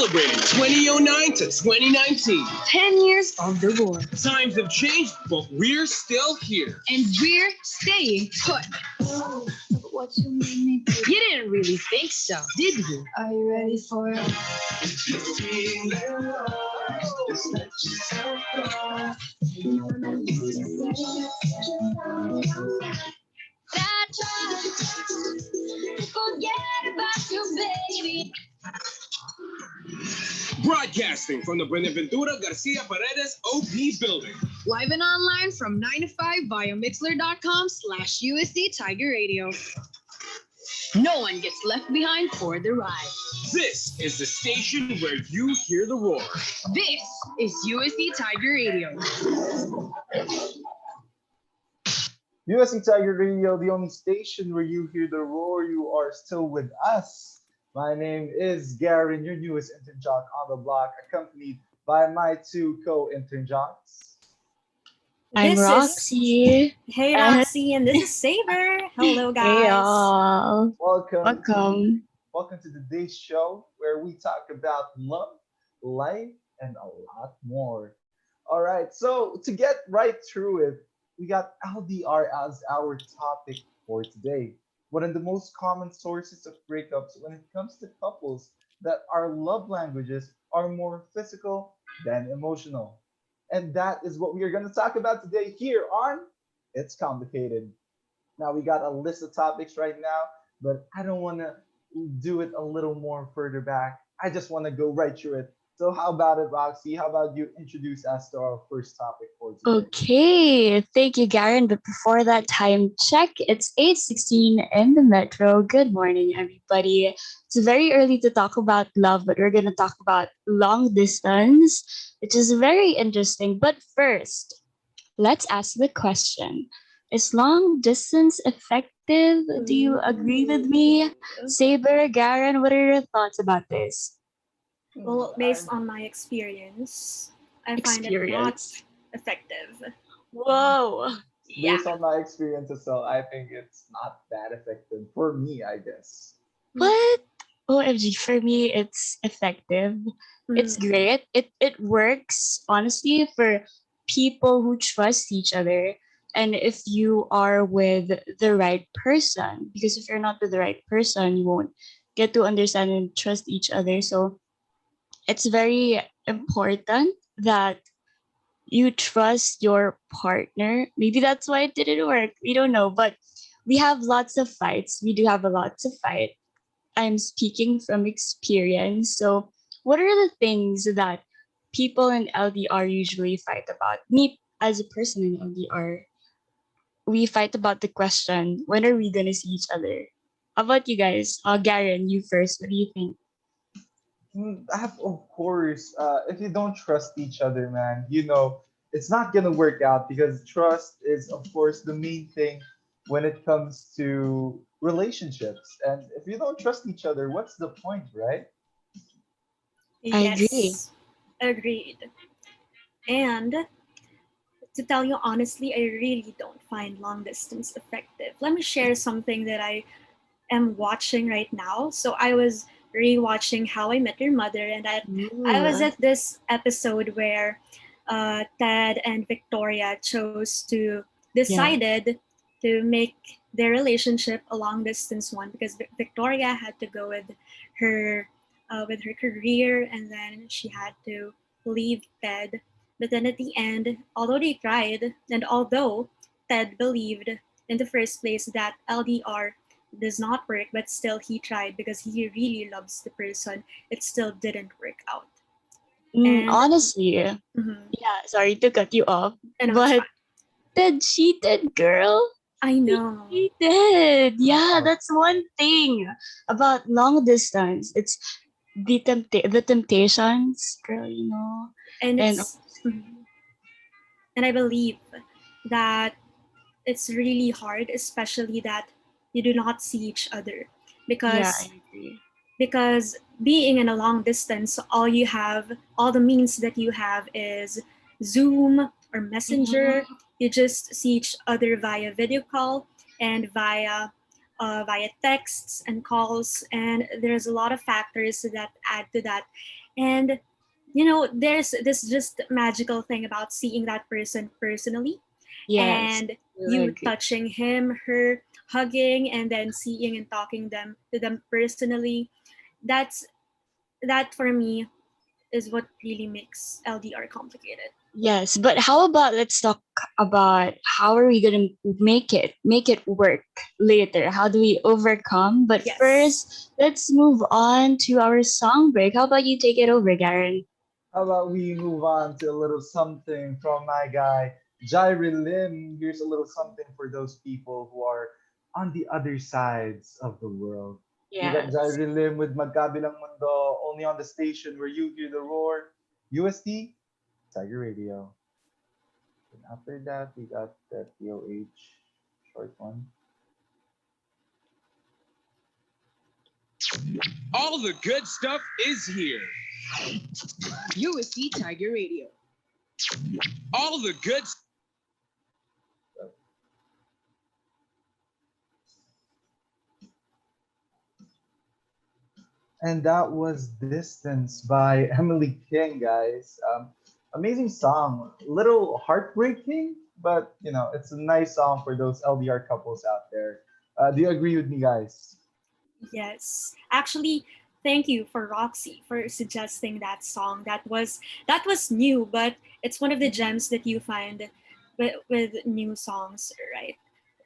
Celebrating 2009 to 2019. 10 years of the war. Times have changed, but we're still here. And we're staying put. What you made me do? You didn't really think so, did you? Are you ready for it? That time, forget about you, baby. Broadcasting from the Buenaventura Garcia Paredes OP building. Live and online from 9 to 5 via mixler.com/USD Tiger Radio. No one gets left behind for the ride. This is the station where you hear the roar. This is USD Tiger Radio. USC Tiger Radio, the only station where you hear the roar. You are still with us. My name is Garen, your newest intern jock on the block, accompanied by my two co-intern jocks. I'm Roxy. Hey, Roxy, and this is Saber. Hello, guys. Hey, y'all. Welcome. Welcome to today's show where we talk about love, life, and a lot more. All right, so to get right through it, we got LDR as our topic for today. One of the most common sources of breakups when it comes to couples that our love languages are more physical than emotional. And that is what we are going to talk about today here on It's Complicated. Now, we got a list of topics right now, but I don't want to do it a little more further back. I just want to go right through it. So how about it, Roxy? How about you introduce us to our first topic for today? Okay, thank you, Garen. But before that, time check. It's 8:16 in the metro. Good morning, everybody. It's very early to talk about love, but we're going to talk about long distance, which is very interesting. But first, let's ask the question. Is long distance effective? Do you agree with me? Saber, Garen, what are your thoughts about this? Well, based on my experience, I find it not effective. Whoa. Based on my experience as well, I think it's not that effective for me, I guess. What? OMG, for me, it's effective. It's great. It works, honestly, for people who trust each other. And if you are with the right person, because if you're not with the right person, you won't get to understand and trust each other. So it's very important that you trust your partner. Maybe that's why it didn't work. We don't know. But we have lots of fights. We do have a lot to fight. I'm speaking from experience. So, what are the things that people in LDR usually fight about? Me, as a person in LDR, we fight about the question, when are we going to see each other? How about you guys? Garen, you first. What do you think? Of course, if you don't trust each other, man, it's not gonna work out because trust is, of course, the main thing when it comes to relationships. And if you don't trust each other, what's the point, right? I agree. Yes, agreed. And to tell you honestly, I really don't find long distance effective. Let me share something that I am watching right now. So I was rewatching How I Met Your Mother, and I was at this episode where Ted and Victoria chose to decided to make their relationship a long distance one because Victoria had to go with her career, and then she had to leave Ted. But then at the end, although they tried, and although Ted believed in the first place that LDR does not work, but still he tried because he really loves the person, it still didn't work out. Honestly, sorry to cut you off, but Ted cheated, girl. I know. He did. Yeah, that's one thing about long distance. It's the temptations, girl, And I believe that it's really hard, especially that you do not see each other because I agree. Because being in a long distance, all the means that you have is Zoom or Messenger. You just see each other via video call and via texts and calls, and there's a lot of factors that add to that. And there's this just magical thing about seeing that person personally, Yes. and I you agree. touching him, her, hugging, and then seeing and talking to them personally. That's that for me is what really makes LDR complicated. Yes, but how about let's talk about how are we gonna make it work later? How do we overcome? But Yes. first, let's move on to our song break. How about you take it over, Garen? How about we move on to a little something from my guy, Jairi Lim? Here's a little something for those people who are on the other sides of the world. We got Yes. Jairi Lim with Magkabilang Mundo, only on the station where you hear the roar. UST, Tiger Radio. And after that, we got the TOH short one. All the good stuff is here. USC Tiger Radio. All the good And that was Distance by Emily King, guys. Amazing song. Little heartbreaking, but it's a nice song for those LDR couples out there. Do you agree with me, guys? Yes. Actually, thank you for Roxy for suggesting that song. That was new, but it's one of the gems that you find with new songs, right?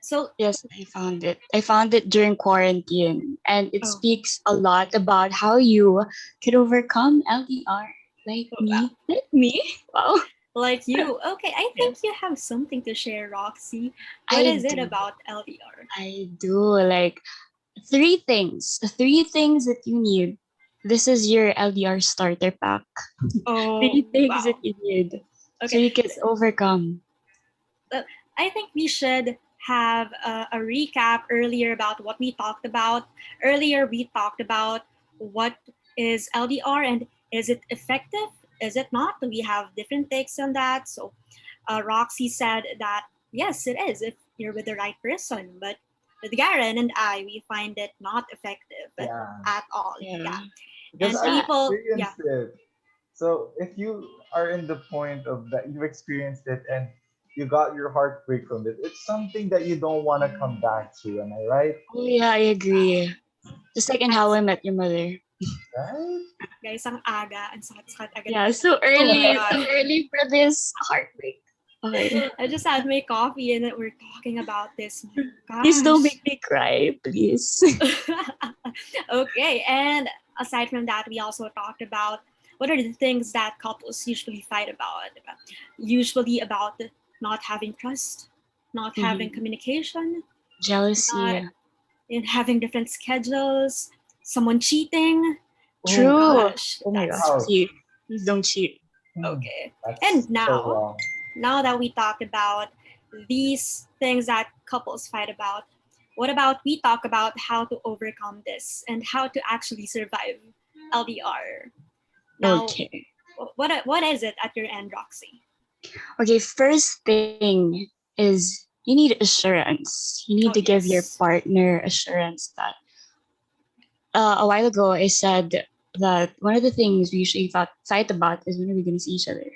So, Yes, I found it. I found it during quarantine, and it oh, speaks a lot about how you can overcome LDR. Like wow. me. Like me. Wow. Like you. Okay, I think Yes. you have something to share, Roxy. What I is it do. about LDR? I do. Like three things that you need. This is your LDR starter pack. Oh, Three things that wow. you need so Okay. you can overcome. uh, I think we should have a recap earlier about what we talked about. Earlier, we talked about what is LDR and is it effective? Is it not? We have different takes on that. So, Roxy said that yes, it is if you're with the right person. But with Garen and I, we find it not effective Yeah, at all. Yeah. Yeah. because And I Sad. people, yeah, experienced it. So if you are in the point of that you've experienced it and you got your heartbreak from it, it's something that you don't want to come back to. Am I right? Oh yeah, I agree. Just like in How that's I Met Your Mother. Right? guys, ang aga, ang sakit-sakit agad. Yeah, so Oh my early, so God. early for this heartbreak. Okay. I just had my coffee and we're talking about this. Please don't Gosh. make me cry, please. Okay, and aside from that, we also talked about what are the things that couples usually fight about. Usually about not having trust, not having Mhm. communication, not Jealousy. in having different schedules, someone cheating. Oh Oh, True. gosh, Oh my that's gosh. ouch. Cheat. Please don't cheat. okay. That's And so now, wrong. now that we talked about these things that couples fight about, what about we talk about how to overcome this and how to actually survive LDR? Now, Okay. what is it at your end, Roxy? Okay, first thing is you need assurance. You need to Oh, give your yes. partner assurance that a while ago I said that one of the things we usually fight about is when are we going to see each other.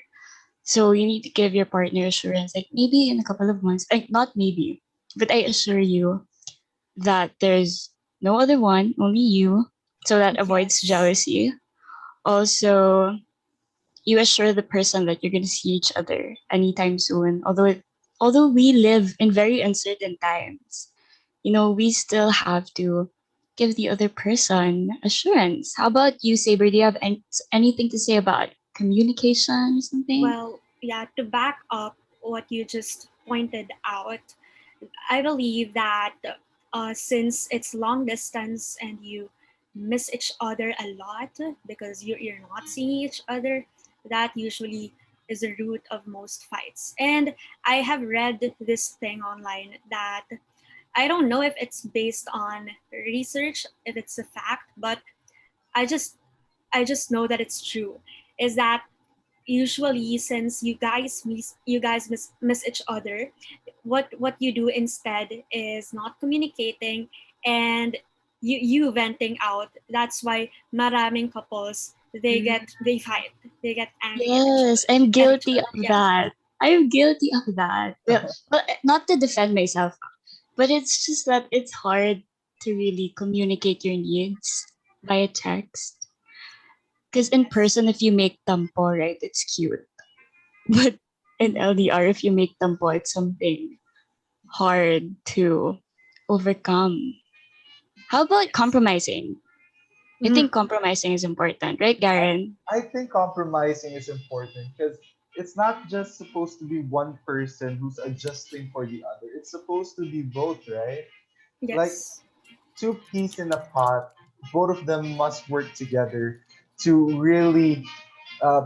So you need to give your partner assurance, like maybe in a couple of months, like not maybe, but I assure you that there's no other one, only you. So that avoids Yes. jealousy. Also, you assure the person that you're going to see each other anytime soon. Although we live in very uncertain times, we still have to give the other person assurance. How about you, Saber? Do you have anything to say about communication or something? Well, yeah, to back up what you just pointed out, I believe that since it's long distance and you miss each other a lot because you're not seeing each other, that usually is the root of most fights. And I have read this thing online that I don't know if it's based on research, if it's a fact, but I just I just know that it's true. Is that usually since you guys miss each other, what you do instead is not communicating and you venting out. That's why maraming couples they fight, they get angry Yes, I'm at each guilty other. of Yeah. that. I'm guilty of that. Well, not to defend myself, but it's just that it's hard to really communicate your needs via text. Because in person, if you make tampo, right, it's cute. But in LDR, if you make tampo, it's something hard to overcome. How about compromising? I Mm, think compromising is important, right, Garen? I think compromising is important because it's not just supposed to be one person who's adjusting for the other. It's supposed to be both, right? Like yes. two peas in a pot, both of them must work together to really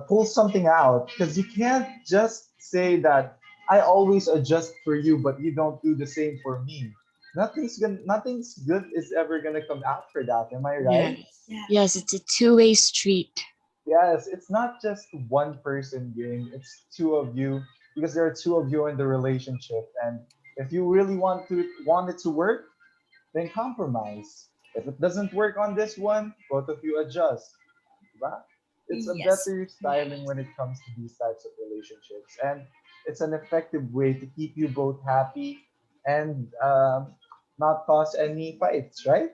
pull something out. Because you can't just say that I always adjust for you, but you don't do the same for me. Nothing's good is ever gonna come out for that. Am I right? Yes. Yeah. Yes, it's a two-way street. Yes, it's not just one person game, it's two of you because there are two of you in the relationship. And if you really want it to work, then compromise. If it doesn't work on this one, both of you adjust. Diba? It's a Yes. better styling when it comes to these types of relationships. And it's an effective way to keep you both happy and not cause any fights, right?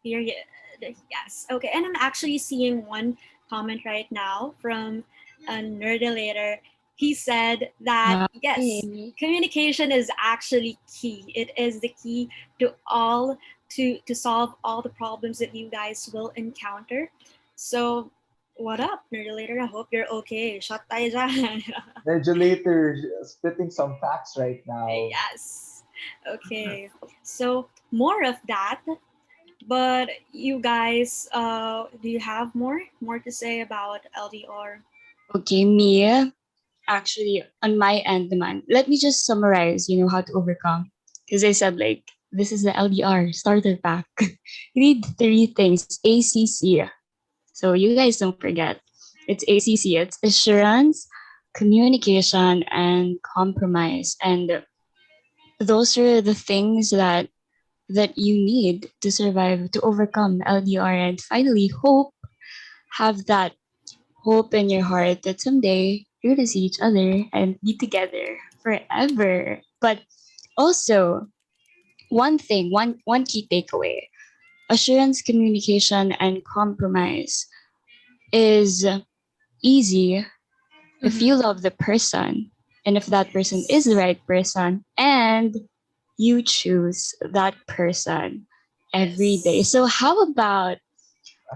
Period. Yes. Okay. And I'm actually seeing one comment right now from a nerdulator. He said that yes, Hey. communication is actually key. It is the key to all to solve all the problems that you guys will encounter. So what up, nerdulator? I hope you're okay. Shot tayo dyan. Medyo later, spitting some facts right now. Yes. Okay. So more of that. But you guys, do you have more to say about LDR? Okay, me, actually, on my end, man, let me just summarize, how to overcome. Because I said, like, this is the LDR starter pack. You need three things ACC. So you guys don't forget. It's ACC, it's assurance, communication, and compromise. And those are the things that you need to survive, to overcome LDR. And finally, hope. Have that hope in your heart that someday you're gonna see each other and be together forever. But also, one key takeaway: assurance, communication, and compromise is easy if you Mm-hmm. love the person and if that person is the Yes. right person and you choose that person every day. Yes. So how about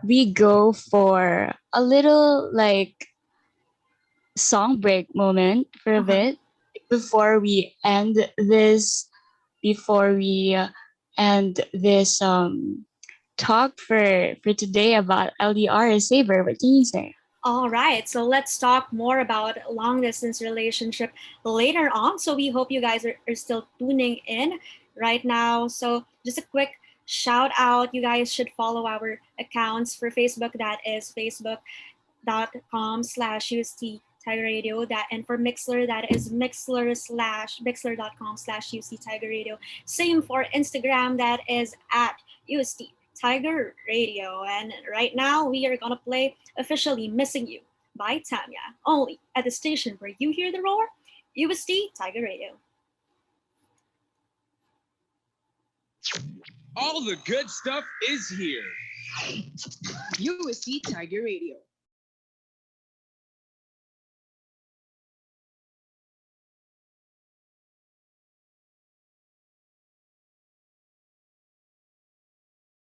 we go for a little like song break moment for a Uh-huh. bit before we end this before we end this talk for today about LDR and Saber. What can you say? All right. So let's talk more about long distance relationship later on. So we hope you guys are still tuning in right now. So just a quick shout out. You guys should follow our accounts for Facebook. That is facebook.com/UST Tiger Radio. That and for Mixler, that is mixler.com/UST Tiger Radio. Same for Instagram, that is at UST Tiger Radio. And right now we are gonna play Officially Missing You by Tanya. Only at the station where you hear the roar, UST Tiger Radio. All the good stuff is here. USC Tiger Radio.